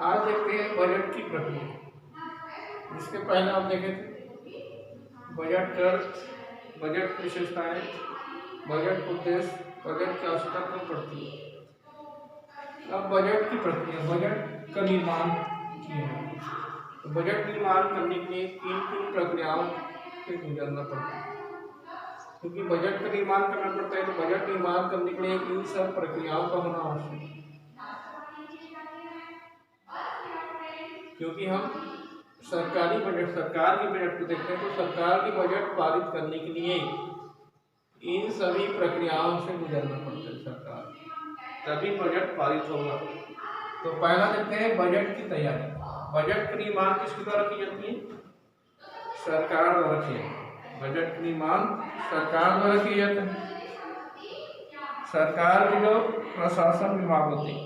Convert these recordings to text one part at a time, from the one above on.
आज देखते हैं बजट की प्रक्रिया। इसके पहले आप देखे थे बजट अर्थ, बजट की विशेषताएं, बजट उद्देश्य, बजट की आवश्यकता क्यों पड़ती है। अब बजट की प्रक्रिया, बजट का निर्माण किया है। तो बजट निर्माण करने के लिए किन प्रक्रियाओं से गुजरना पड़ता है, क्योंकि बजट का निर्माण करना पड़ता है। तो बजट निर्माण करने के लिए इन सब प्रक्रियाओं का होना आवश्यक है, क्योंकि हम सरकारी बजट, सरकार के बजट को देखते हैं तो सरकार की बजट पारित करने के लिए इन सभी प्रक्रियाओं से गुजरना पड़ता है सरकार, तभी बजट पारित होगा। तो पहला देखते हैं बजट की तैयारी। बजट का निर्माण किसके द्वारा की जाती है? सरकार द्वारा किया जाता है। बजट का निर्माण सरकार द्वारा किया जाता है। सरकार के जो प्रशासन विभाग होते हैं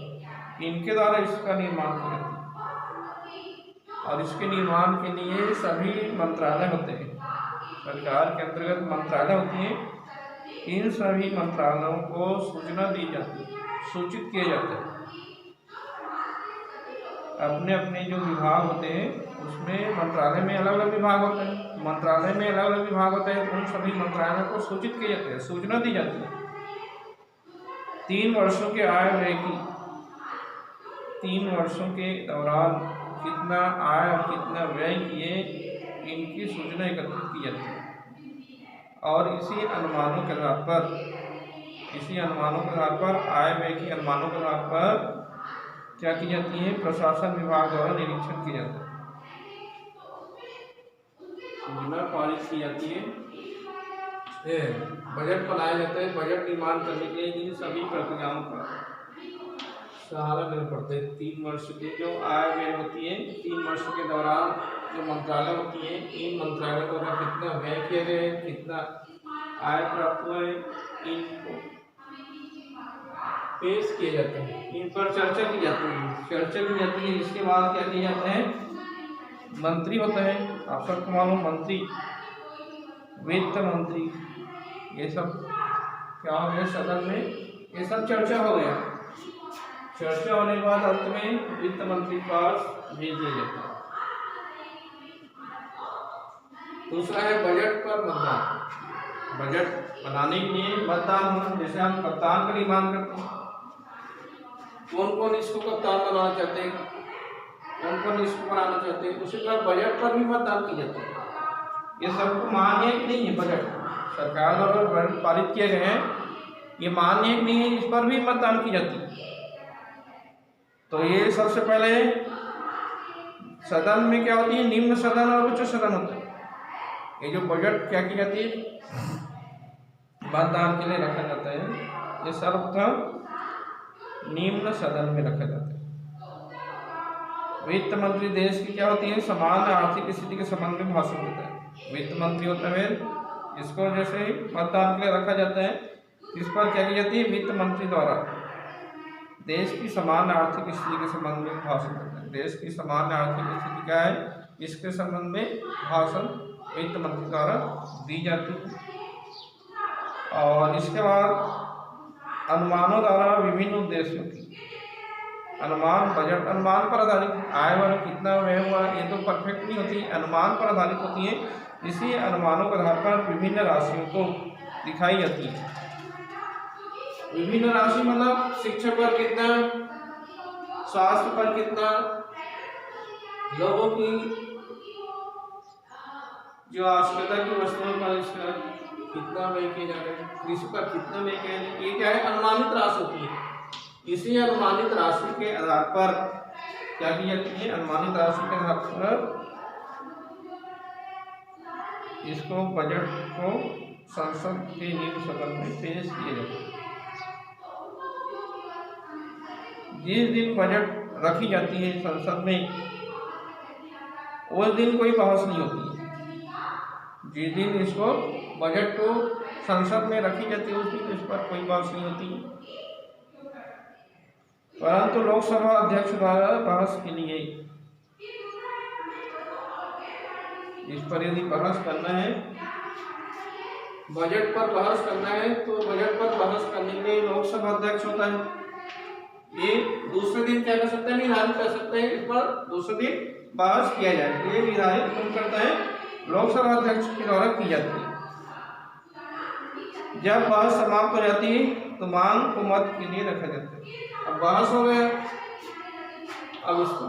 इनके द्वारा इसका निर्माण किया जाता है, और इसके निर्माण के लिए सभी मंत्रालय होते हैं। सरकार के अंतर्गत मंत्रालय होती हैं। इन सभी मंत्रालयों को सूचना दी जाती है, सूचित किया जाता है। अपने अपने जो विभाग होते हैं उसमें मंत्रालय में अलग अलग विभाग होते हैं, मंत्रालय में अलग अलग विभाग होते हैं। उन सभी मंत्रालयों को सूचित किया जाता है, सूचना दी जाती है। 3 वर्षों के आय व्यय की, 3 वर्षों के दौरान कितना आय और कितना व्यय किए इनकी सूचना एकत्रित की जाती है, और इसी अनुमानों के आधार पर आय व्यय की अनुमानों के आधार पर क्या की जाती है? प्रशासन विभाग द्वारा निरीक्षण किया जाता है, सूचना पारित की जाती है। बजट बनाया जाता है। बजट निर्माण करने के लिए इन सभी प्रक्रियाओं का सहारा लेना पड़ता है। 3 वर्ष की जो आय व्यय होती है, 3 वर्ष के दौरान जो मंत्रालय होती है, इन मंत्रालयों द्वारा कितना व्यय किया गया है, कितना आय प्राप्त हुआ है, इनको पेश किया जाता है, इन पर चर्चा की जाती है। इसके बाद क्या किया जाता है? मंत्री होता है, आप सबको मालूम, मंत्री, वित्त मंत्री, ये सब क्या हो गया सदन में, ये सब चर्चा हो गया। चर्चा होने के बाद अंत में वित्त मंत्री पास भेज दिया जाता है। दूसरा है बजट पर मतदान। बजट बनाने के लिए मतदान होना। जैसे हम कप्तान का निर्माण करते हैं, कौन कौन इसको कप्तान बनाना चाहते हैं, कौन कौन इसको बनाना चाहते हैं, उसी तरह बजट पर भी मतदान की जाता है। ये सबको मान्य है कि नहीं है? बजट सरकार द्वारा पारित किए गए हैं, ये मान्य है कि नहीं है? इस पर भी मतदान की जाती है। तो ये सबसे पहले सदन में क्या होती है? निम्न सदन और उच्च सदन होता है। ये जो बजट क्या की जाती है? मतदान के लिए रखा जाता है। ये सर्वप्रथम निम्न सदन में रखा जाता है। वित्त मंत्री देश की क्या होती है? सामान्य आर्थिक स्थिति के संबंध में भाषण देता है। वित्त मंत्री होता है, इसको जैसे मतदान के लिए रखा जाता है, इस पर क्या की जाती है? वित्त मंत्री द्वारा देश की सामान्य आर्थिक स्थिति के संबंध में भाषण देता है। देश की सामान्य आर्थिक स्थिति क्या है, इसके संबंध में भाषण वित्त मंत्री द्वारा दी जाती है। और इसके बाद अनुमानों द्वारा विभिन्न उद्देश्यों की अनुमान, बजट अनुमान पर आधारित, आय वाला कितना व्यय हुआ ये तो परफेक्ट नहीं होती, अनुमान पर आधारित होती है। इसी अनुमानों के आधार पर विभिन्न राशियों को दिखाई जाती है। विभिन्न राशि मतलब शिक्षा पर कितना, स्वास्थ्य पर कितना, लोगों की जो आवश्यकता की वस्तुओं पर इसका कितना व्यय किया जा रहा है, कृषि पर कितना व्यय किया जा रहा है, ये क्या है? अनुमानित राशि होती है। इसी अनुमानित राशि के आधार पर क्या की जाती है? अनुमानित राशि के आधार पर इसको बजट को संसद के निम्न सदन में पेश किया जाता है। जिस दिन बजट रखी जाती है संसद में, उस दिन कोई बहस नहीं होती है। जिस दिन इसको बजट को संसद में रखी जाती है उस दिन इस पर कोई बहस नहीं होती। परंतु लोकसभा अध्यक्ष द्वारा बहस के लिए, इस पर यदि बहस करना है बजट पर बहस करना है तो बजट पर बहस करने के लिए लोकसभा अध्यक्ष होता है, ये दूसरे दिन क्या कर सकते हैं, निर्धारित कर सकते हैं, इस पर दूसरे दिन बहस किया जाए। ये निर्धारित कौन करता है, लोकसभा अध्यक्ष के द्वारा की जाती है। जब बहस समाप्त हो जाती है तो मांग को मत के लिए रखा जाता है। अब बहस हो गया, अब इसको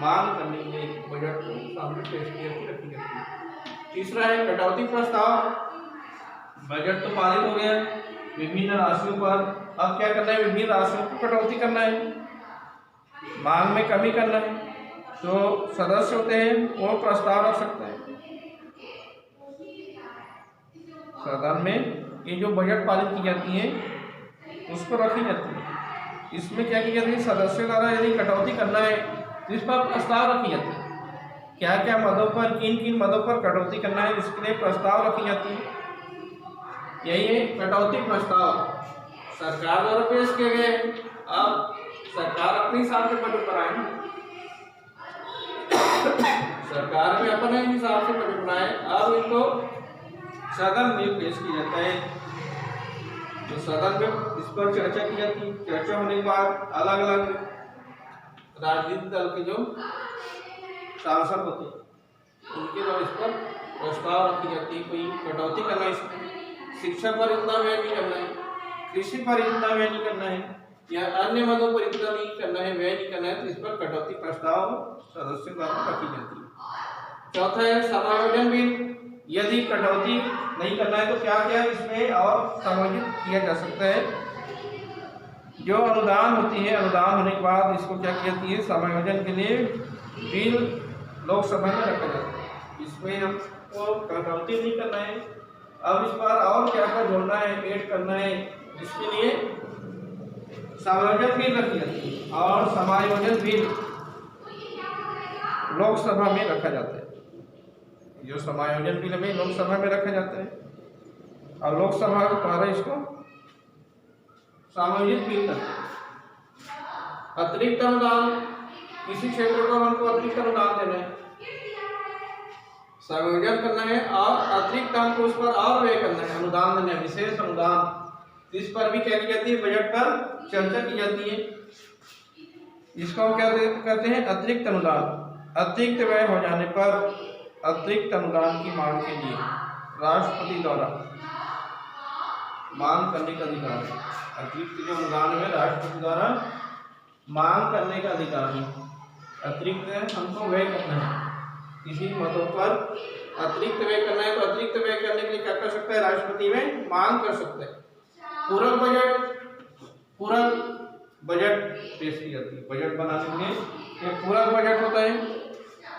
मांग करने के लिए बजट को सामने पेश किया रखी जाती है। तीसरा है कटौती प्रस्ताव। बजट तो पारित हो गया विभिन्न राशियों पर, अब क्या करना है, विभिन्न राशियों को कटौती करना है, मांग में कमी करना है। तो सदस्य होते हैं वो प्रस्ताव रख सकते हैं सदन में, ये जो बजट पारित की जाती है उसको रखी जाती है। इसमें क्या की जाती है, सदस्यों द्वारा यदि कटौती करना है तो इस पर प्रस्ताव रखी जाती है, क्या क्या मदों पर, किन किन मदों पर कटौती करना है, इसके लिए प्रस्ताव रखी जाती है। यही है कटौती प्रस्ताव, सरकार द्वारा पेश किए गए। अब सरकार अपने हिसाब से बजट बनाए, सरकार में अपने हिसाब से बजट बनाए, अब इनको सदन में पेश किया जाता है। तो सदन में इस पर चर्चा की जाती है। चर्चा होने के बाद अलग अलग राजनीतिक दल के जो सांसद होते हैं उनके द्वारा इस पर प्रस्ताव रखी जाती है, कोई कटौती करना है, इसमें शिक्षा पर इतना व्यय नहीं करना है, कृषि पर इतना व्यय नहीं करना है, या अन्य मदों पर इतना नहीं करना है, व्यय नहीं करना है, तो इस पर कटौती प्रस्ताव सदस्यों द्वारा रखी जाती है। चौथा है समायोजन बिल। यदि कटौती नहीं करना है तो क्या क्या इसमें और समायोजित किया जा सकता है। जो अनुदान होती है, अनुदान होने के बाद इसको क्या किया जाती है, समायोजन के लिए बिल लोकसभा में रखा जाता है। इसमें हमको कटौती नहीं करना है, अब इस पर और क्या क्या जोड़ना है, ऐड करना है, इसके लिए समायोजन बिल रखी जाती है और समायोजन बिल लोकसभा में रखा जाता है। जो समायोजन बिल में लोकसभा में रखा जाता है और लोकसभा द्वारा इसको समायोजित बिल करते हैं। अतिरिक्त अनुदान, किसी क्षेत्र को हमको अतिरिक्त अनुदान देना है, समायोजन करना है और अतिरिक्त हमको उस पर और व्यय करना है, अनुदान देना है, विशेष अनुदान, इस पर भी क्या की जाती है, बजट पर चर्चा की जाती है। इसको हम क्या कहते हैं, अतिरिक्त अनुदान। अतिरिक्त व्यय हो जाने पर अतिरिक्त अनुदान की मांग के लिए राष्ट्रपति द्वारा मांग करने का अधिकार है। अतिरिक्त जो अनुदान है राष्ट्रपति द्वारा मांग करने का अधिकार है। अतिरिक्त हमको व्यय करना है, किसी मदों पर अतिरिक्त व्यय करना है तो अतिरिक्त व्यय करने के लिए क्या कर सकता है, राष्ट्रपति में मांग कर सकता है। पूरक बजट पेश की जाती है। बजट बनाने के लिए एक पूरक बजट होता है।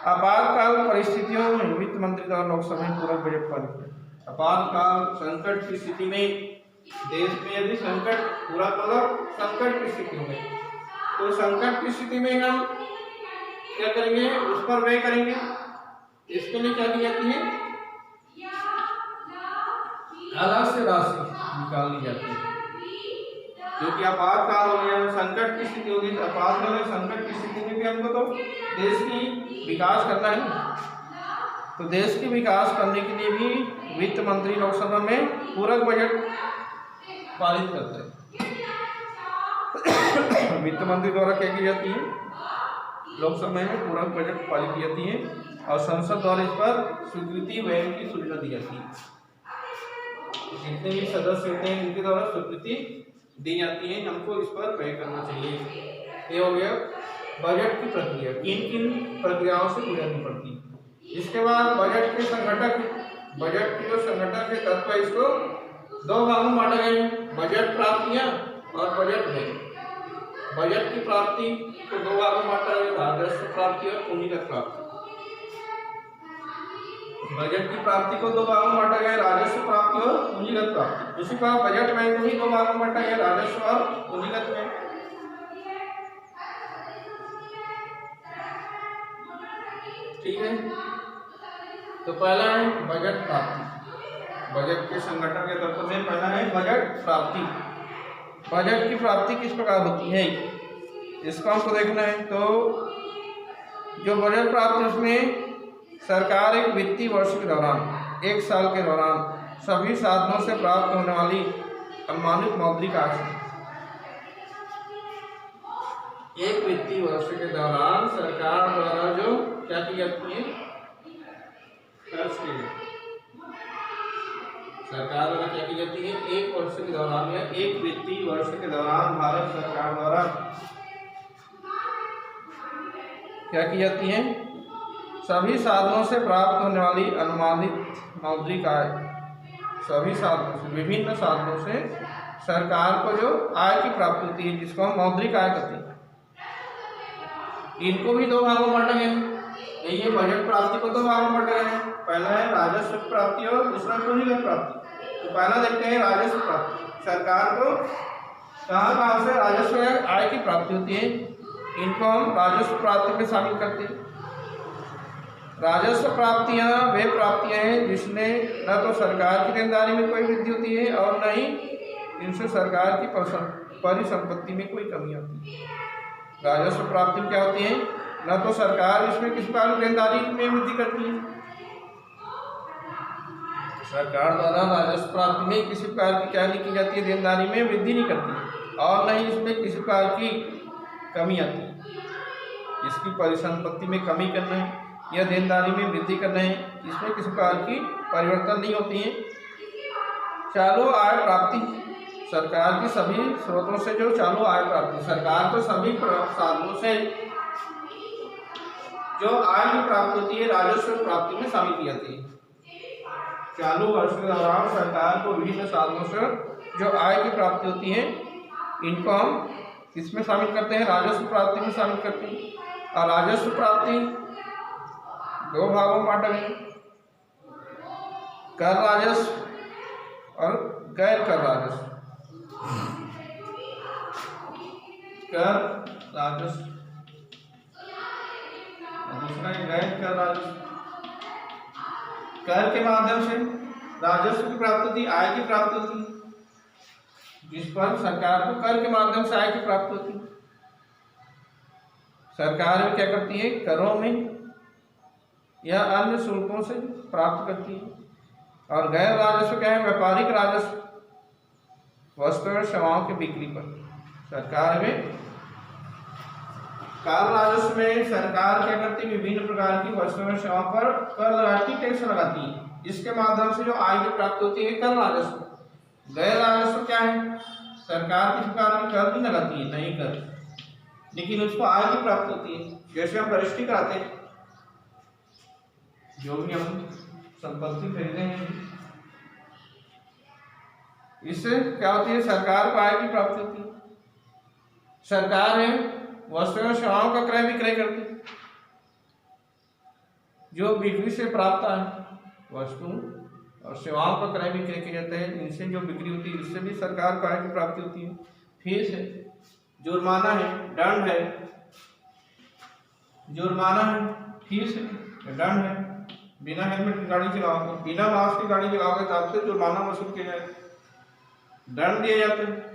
आपातकाल परिस्थितियों में वित्त मंत्री द्वारा लोकसभा में पूरक बजट पारित किया। आपातकाल, संकट की स्थिति में, देश में यदि संकट, पूरा मतलब संकट की स्थिति हो गई तो संकट की स्थिति में हम क्या करेंगे, उस पर व्यय करेंगे। इसके लिए क्या की जाती है, अलग से राशि निकाल ली जाती है। क्योंकि आपातकाल हो गया, संकट की स्थिति होगी, तो आपातकाल में संकट की स्थिति में भी हमको तो देश की विकास करना है। तो देश की विकास करने के लिए भी वित्त मंत्री लोकसभा में पूरक बजट पारित करते हैं। वित्त मंत्री द्वारा क्या की जाती है, लोकसभा में पूरक बजट पारित की जाती है और संसद द्वारा इस पर स्वीकृति व्यय की सुविधा दी जाती है। जितने भी सदस्य होते हैं इनके द्वारा स्वीकृति दी जाती है, हमको इस पर व्यय करना चाहिए। ये हो गया बजट की प्रक्रिया, किन किन प्रक्रियाओं से गुजरनी पड़ती है। इसके बाद बजट के संगठक, बजट के जो संगठक है तत्व, इसको दो भागों में बांटा गया है, बजट प्राप्तियां और बजट व्यय। बजट की प्राप्ति को दो भागों में बांटा गया, राजस्व प्राप्ति और पूंजीगत प्राप्ति। बजट की प्राप्ति को दो भागों में बांटा गया, राजस्व प्राप्ति और पूंजीगत प्राप्ति। उसी प्रकार बजट व्यय को भी दो भागों में बांटा गया, राजस्व और पूंजीगत व्यय। ठीक है, तो पहला है बजट प्राप्ति। बजट के संगठन के तत्व में पहला है बजट प्राप्ति। बजट की प्राप्ति किस प्रकार होती है, इसको हमको देखना है। तो जो बजट प्राप्ति, उसमें सरकार एक वित्तीय वर्ष के दौरान एक साल के दौरान सभी साधनों से प्राप्त होने वाली अनुमानित मौद्रिक आय से। एक वित्तीय वर्ष के दौरान सरकार द्वारा जो क्या की जाती है, खर्च की जाती है, सरकार द्वारा क्या की जाती है, एक वर्ष के दौरान या एक वित्तीय वर्ष के दौरान भारत सरकार द्वारा क्या की जाती है, सभी साधनों से प्राप्त होने वाली अनुमानित मौद्रिक आय, सभी साधनों से, विभिन्न साधनों से सरकार को जो आय की प्राप्ति होती है जिसको हम मौद्रिक आय कहते हैं। इनको भी दो भागों में बांटा गया है। ये बजट प्राप्ति को दो भागों में बांटा गया है, पहला है राजस्व प्राप्ति और दूसरा पूंजीगत प्राप्ति। तो पहला देखते हैं राजस्व प्राप्ति। सरकार को कहाँ कहाँ से राजस्व आय की प्राप्ति होती है, इनको हम राजस्व प्राप्ति में शामिल करते हैं। राजस्व प्राप्तियां वे प्राप्तियां हैं जिसमें न तो सरकार की देनदारी में कोई वृद्धि होती है और न ही इनसे सरकार की परिसंपत्ति में कोई कमी आती है। राजस्व प्राप्ति क्या होती है, न तो सरकार इसमें किसी प्रकार की देनदारी में वृद्धि करती है, सरकार द्वारा राजस्व प्राप्ति में किसी प्रकार की क्या नहीं की जाती है, देनदारी में वृद्धि नहीं करती है, और न ही इसमें किसी प्रकार की कमी आती है। इसकी परिसंपत्ति में कमी करना है या देनदारी में वृद्धि करना है, इसमें किसी प्रकार की परिवर्तन नहीं होती है। चालू आय प्राप्ति, सरकार की सभी स्रोतों से जो चालू आय प्राप्ति, सरकार को सभी साधनों से जो आय की प्राप्ति होती है राजस्व प्राप्ति में शामिल की जाती है। चालू वर्ष के दौरान सरकार को विभिन्न साधनों से जो आय की प्राप्ति होती है इनको हम किसमें शामिल करते हैं, राजस्व प्राप्ति में शामिल करते हैं। और राजस्व प्राप्ति दो भागों में बांटा गया, कर राजस्व और गैर कर राजस्व। कर राजस्व दूसरा गैर कर राजस्व। कर के माध्यम से राजस्व की प्राप्ति होती, आय की प्राप्ति होती, जिस पर सरकार को कर के माध्यम से आय की प्राप्ति होती। सरकार क्या करती है, करों में या अन्य शुल्कों से प्राप्त करती है। और गैर राजस्व क्या है, व्यापारिक राजस्व, वस्तु और सेवाओं की बिक्री पर सरकार में। कर राजस्व में सरकार क्या करती है, विभिन्न प्रकार की वस्तुओं और सेवाओं पर कर लगाती, टैक्स लगाती है, इसके माध्यम से जो आय की प्राप्ति होती है कर राजस्व। गैर राजस्व क्या है, सरकार किसी प्रकार की कर नहीं लगाती है, नहीं कर, लेकिन उसको आय की प्राप्ति होती है। जैसे हम रजिस्ट्री कराते हैं, जो भी हम संपत्ति खरीदते हैं, इससे क्या होती है, सरकार को आय की प्राप्ति होती है। सरकार है वस्तुओं और सेवाओं का क्रय विक्रय करती है, जो बिक्री से प्राप्त है वस्तु और सेवाओं का क्रय विक्रय किए जाते हैं, इनसे जो बिक्री होती है इससे भी सरकार को आय की प्राप्ति होती है। फीस है, जुर्माना है, दंड है, जुर्माना है, फीस है, दंड है। बिना हेलमेट की गाड़ी चलाओगे, बिना मास्क की गाड़ी चलाओगे तो आपसे जुर्माना वसूल किया जाएगा, दंड दिए जाते हैं।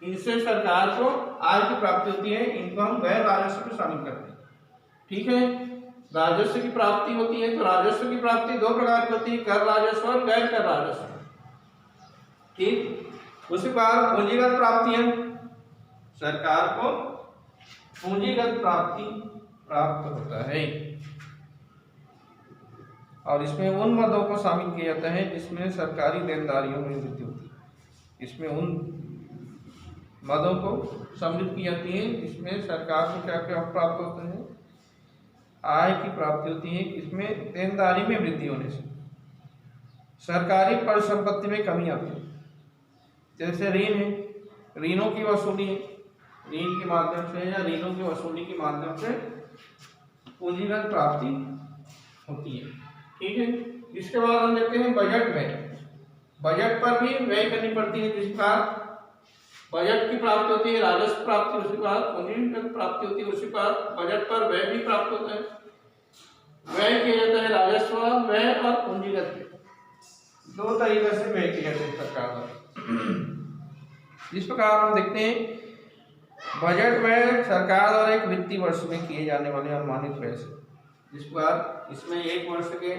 इनसे सरकार को आय की प्राप्ति होती है, इनको हम गैर राजस्व में शामिल करते हैं। ठीक है, राजस्व की प्राप्ति होती है तो राजस्व की प्राप्ति दो प्रकार की होती है, कर राजस्व और गैर कर राजस्व। ठीक, उसी बार पूंजीगत प्राप्तियां, सरकार को पूंजीगत प्राप्ति प्राप्त होता है और इसमें उन मदों को शामिल किया जाता है जिसमें सरकारी देनदारियों में वृद्धि होती है। इसमें उन मदों को सम्मिलित की जाती है जिसमें सरकार को क्या क्या प्राप्त होता है, आय की प्राप्ति होती है। इसमें देनदारी में वृद्धि होने से सरकारी परिसंपत्ति में कमी आती है। जैसे ऋण है, ऋणों की वसूली है, ऋण के माध्यम से या ऋणों की वसूली के माध्यम से पूंजीगत प्राप्ति होती है। ठीक है, इसके बाद हम देखते हैं बजट व्यय। बजट पर भी व्यय करनी पड़ती है, जिस प्रकार बजट की प्राप्ति होती है राजस्व प्राप्ति, उसी प्रकार पूंजीगत प्राप्ति होती है, उसी प्रकार बजट पर व्यय भी प्राप्त होता है। व्यय किया जाता है राजस्व व्यय और पूंजीगत व्यय, दो तरीके से व्यय किया जाता है सरकार द्वारा। इस प्रकार हम देखते हैं बजट व्यय सरकार द्वारा एक वित्तीय वर्ष में किए जाने वाले अनुमानित व्यय से, जिस प्रकार इसमें एक वर्ष के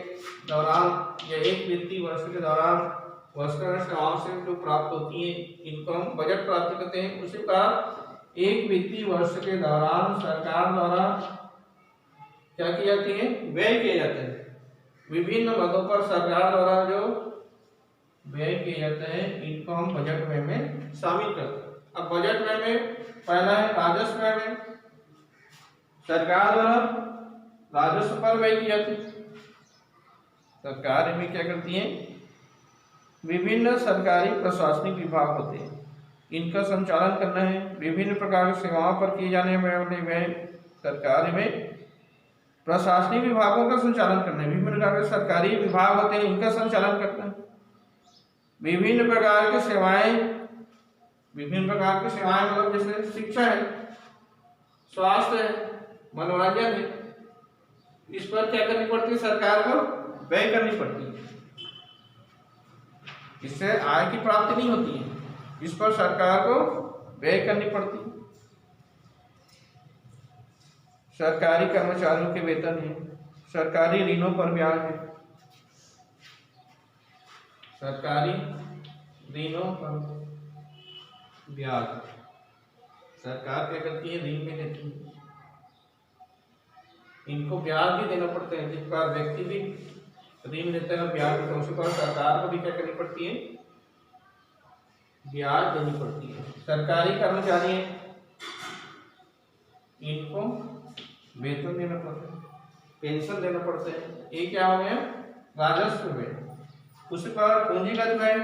दौरान या एक वित्तीय वर्ष के दौरान वस्तुओं और सेवाओं से जो प्राप्त होती है इनको हम बजट प्राप्ति कहते हैं। उसी प्रकार एक वित्तीय वर्ष के दौरान सरकार द्वारा क्या की जाती है, व्यय किए जाते हैं। विभिन्न मदों पर सरकार द्वारा जो व्यय किए जाते हैं इनको हम बजट व्यय में शामिल करते हैं। अब बजट व्यय में पहला है राजस्व व्यय में, सरकार द्वारा राजस्व पर व्यय की जाती है। सरकार में क्या करती है, विभिन्न सरकारी प्रशासनिक विभाग होते हैं, इनका संचालन करना है। विभिन्न प्रकार की सेवाओं पर किए जाने वाले व्यय सरकार में प्रशासनिक विभागों का संचालन करना है। विभिन्न प्रकार के सरकारी विभाग होते हैं, इनका संचालन करना है। विभिन्न प्रकार की सेवाएं, विभिन्न प्रकार की सेवाएं मतलब जैसे शिक्षा है, स्वास्थ्य है, मनोरंजन है, इस पर क्या करनी पड़ती है, सरकार को व्यय करनी पड़ती है। इससे आय की प्राप्ति नहीं होती है, इस पर सरकार को व्यय करनी पड़ती है। सरकारी कर्मचारियों के वेतन है, सरकारी ऋणों पर ब्याज है, सरकारी ऋणों पर ब्याज सरकार क्या करती है, ऋण में देती है, इनको ब्याज भी देना पड़ता है। जिस बार व्यक्ति भी ऋण लेता है ब्याज तो उसी पर सरकार को भी क्या करनी पड़ती है, ब्याज देनी पड़ती है। सरकारी कर्मचारी इनको वेतन देना पड़ता है, पेंशन देना पड़ता है। ये क्या हो गया, राजस्व व्यय। उस पर पूंजीगत व्यय,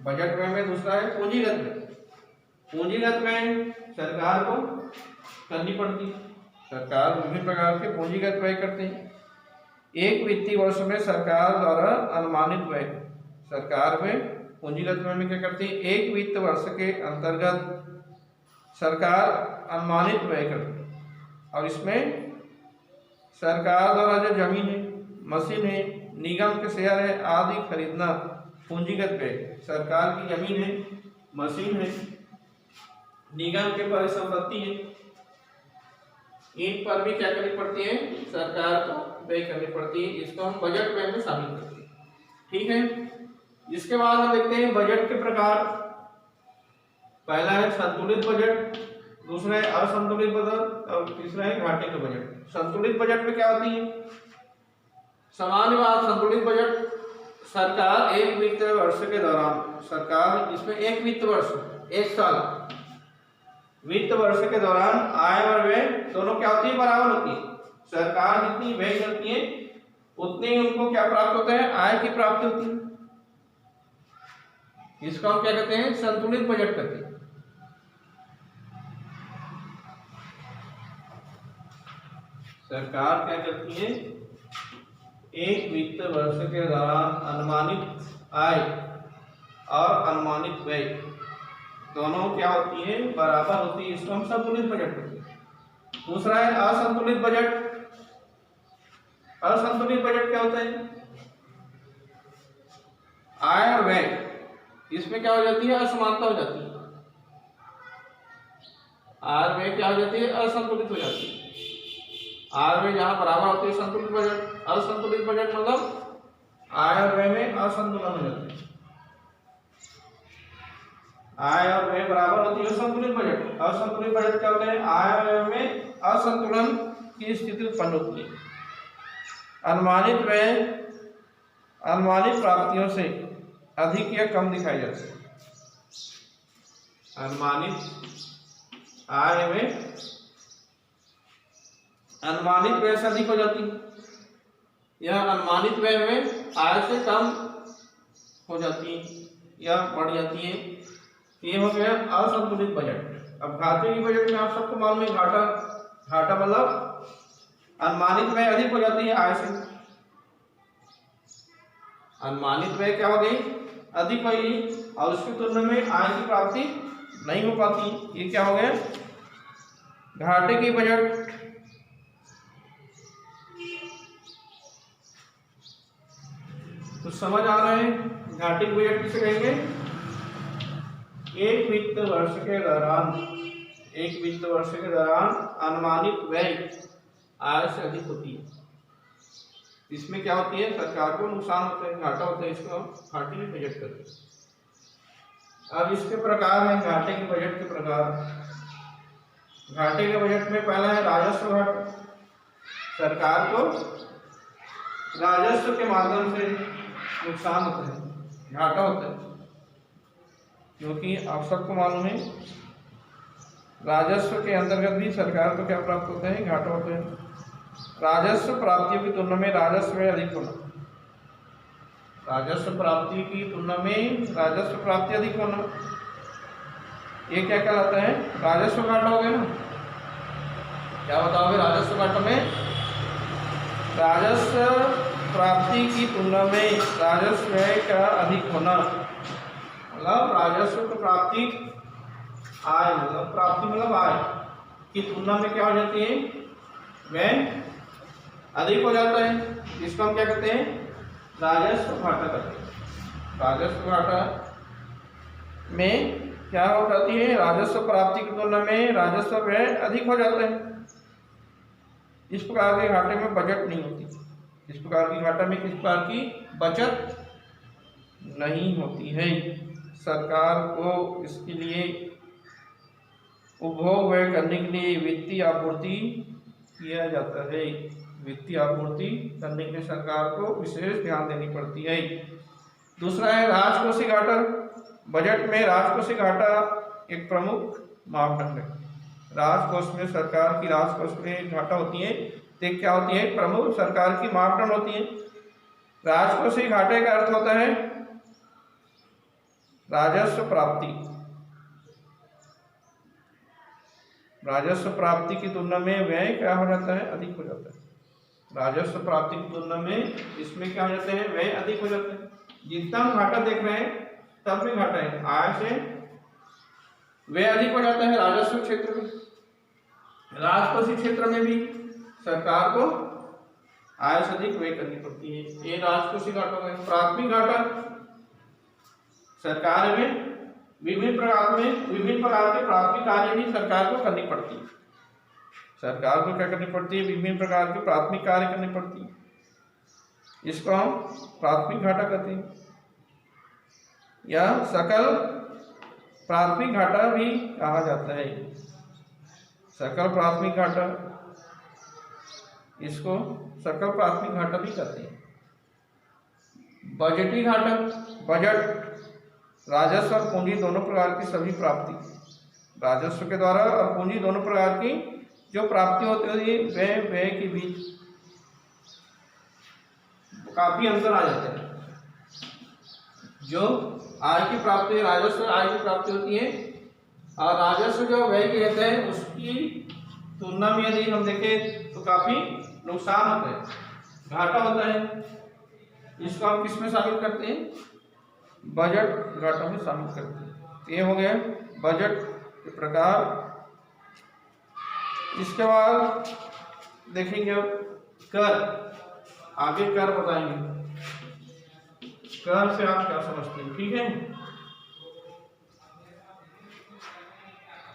बजट व्यय में दूसरा है पूंजीगत व्यय। पूंजीगत व्यय सरकार को करनी पड़ती है, सरकार विभिन्न प्रकार के पूंजीगत व्यय करते हैं। एक वित्तीय वर्ष में सरकार द्वारा अनुमानित व्यय, सरकार में पूंजीगत व्यय में क्या करती है, एक वित्त वर्ष के अंतर्गत सरकार अनुमानित व्यय करती है। और इसमें सरकार द्वारा जो जमीन है, मशीन है, निगम के शेयर है आदि खरीदना पूंजीगत व्यय। सरकार की जमीन है, मशीन है, निगम के परिसंपत्ति है, इन पर भी क्या करनी पड़ती है, सरकार को व्यय करनी पड़ती है। इसको हम बजट व्यय में शामिल करते हैं। ठीक है, इसके बाद हम देखते हैं बजट के प्रकार। पहला है संतुलित बजट, दूसरा है असंतुलित बजट और तीसरा है घाटे का बजट। संतुलित बजट में क्या होती है, सामान्य बात संतुलित बजट, सरकार एक वित्त वर्ष के दौरान, सरकार इसमें एक वित्त वर्ष, एक साल वित्त वर्ष के दौरान आय और व्यय दोनों क्या होती है, बराबर होती है। सरकार जितनी व्यय करती है उतनी ही उनको क्या प्राप्त होता है, आय की प्राप्ति होती है। इसको हम क्या कहते हैं, संतुलित बजट कहते हैं। सरकार क्या करती है, एक वित्त वर्ष के दौरान अनुमानित आय और अनुमानित व्यय दोनों क्या होती है, बराबर होती है। इसको हम संतुलित बजट कहते हैं। दूसरा है असंतुलित बजट। असंतुलित बजट क्या होता है, आय और व्यय इसमें क्या हो जाती है, असमानता हो जाती है। आय और व्यय क्या हो जाती है, असंतुलित हो जाती है। आय व्यय जहां बराबर होती है संतुलित बजट, असंतुलित बजट मतलब आय और व्यय में असंतुलन हो जाती है। आय और व्यय बराबर होती है संतुलित बजट। असंतुलित बजट क्या होता है, आय और व्यय में असंतुलन की स्थिति उत्पन्न होती है। अनुमानित व्यय अनुमानित प्राप्तियों से अधिक या कम दिखाई जाती है। अनुमानित आय में अनुमानित व्यय से अधिक हो जाती है, या अनुमानित व्यय में आय से कम हो जाती है या बढ़ जाती है। ये हो गया असंतुलित बजट। अब घाटे की बजट में आप सबको मालूम है, घाटा मतलब अनुमानित व्यय अधिक हो जाती है आय से। अनुमानित व्यय क्या हो गई, अधिक हो गई और उसकी तुलना में आय की प्राप्ति नहीं हो पाती। ये क्या हो गया, घाटे की बजट। तो समझ आ रहे हैं घाटे की बजट किसे कहेंगे, एक वित्त वर्ष के दौरान अनुमानित व्यय आय से अधिक होती है। इसमें क्या होती है, सरकार को नुकसान होता है, घाटा होता है, इसको हम घाटे की बजट करते हैं। अब इसके प्रकार है घाटे के बजट के प्रकार। घाटे के बजट में पहला है राजस्व घाटा। सरकार को राजस्व के माध्यम से नुकसान होता है, घाटा होता है, क्योंकि आप सबको मालूम है राजस्व के अंतर्गत भी सरकार को क्या प्राप्त होता है, घाटा होता है। राजस्व प्राप्तियों की तुलना में राजस्व व्यय अधिक होना। राजस्व प्राप्ति की तुलना में राजस्व प्राप्ति अधिक होना, ये क्या कहलाता है, राजस्व घाटा हो गया ना। क्या बताओगे राजस्व घाटा में, राजस्व प्राप्ति की तुलना में राजस्व व्यय का अधिक होना, मतलब राजस्व की प्राप्ति आय, मतलब प्राप्ति मतलब आय की तुलना में क्या हो जाती है, व्यय अधिक हो जाता है। इसको हम क्या कहते हैं, राजस्व घाटा कहते हैं। राजस्व घाटा में क्या हो जाती है, राजस्व प्राप्ति की तुलना में राजस्व व्यय अधिक हो जाता है। इस प्रकार के घाटे में बजट नहीं होती। इस प्रकार की घाटा में किस प्रकार की बचत नहीं होती है। सरकार को इसके लिए उपभोग व्यय करने के लिए वित्तीय आपूर्ति किया जाता है। वित्तीय आपूर्ति करने के लिए सरकार को विशेष ध्यान देनी पड़ती है। दूसरा है राजकोषीय घाटा। बजट में राजकोषीय घाटा एक प्रमुख मापदंड है। राजकोष में सरकार की राजकोष में घाटा होती है, तो क्या होती है, प्रमुख सरकार की मापदंड होती है। राजकोषीय घाटे का अर्थ होता है राजस्व प्राप्ति। राजस्व प्राप्ति की तुलना में व्यय क्या हो जाता है, अधिक हो जाता है। राजस्व प्राप्ति की तुलना में इसमें क्या हो जाते हैं, व्यय अधिक हो जाते हैं। जितना हम घाटा देख रहे हैं तब भी घाटा है, आय से व्यय अधिक हो जाता है। राजस्व क्षेत्र में, राजकोषीय क्षेत्र में भी सरकार को आय से अधिक व्यय करनी पड़ती है। ये राजकोषीय घाटा है। प्राथमिक घाटा, सरकार में विभिन्न प्रकार के प्राथमिक कार्य भी सरकार को करनी पड़ती है। सरकार को क्या करनी पड़ती है, विभिन्न प्रकार के प्राथमिक कार्य करनी पड़ती है। इसको हम प्राथमिक घाटा कहते हैं, या सकल प्राथमिक घाटा भी कहा जाता है। सकल प्राथमिक घाटा, इसको सकल प्राथमिक घाटा भी कहते हैं। बजटीय घाटा, बजट राजस्व और पूंजी दोनों प्रकार की सभी प्राप्ति, राजस्व के द्वारा और पूंजी दोनों प्रकार की जो प्राप्ति होती है, व्यय के बीच काफी अंतर आ जाता है। जो आय की प्राप्ति, राजस्व आय की प्राप्ति होती है, और राजस्व जो व्यय के रहते हैं उसकी तुलना में यदि हम देखें तो काफी नुकसान होता है, घाटा होता है। इसको हम किस में शामिल करते हैं, बजट घाटा में शामिल करते हैं। ये हो गया बजट के प्रकार। इसके बाद देखेंगे अब कर, आगे कर बताएंगे। कर से आप क्या समझते हैं, ठीक है।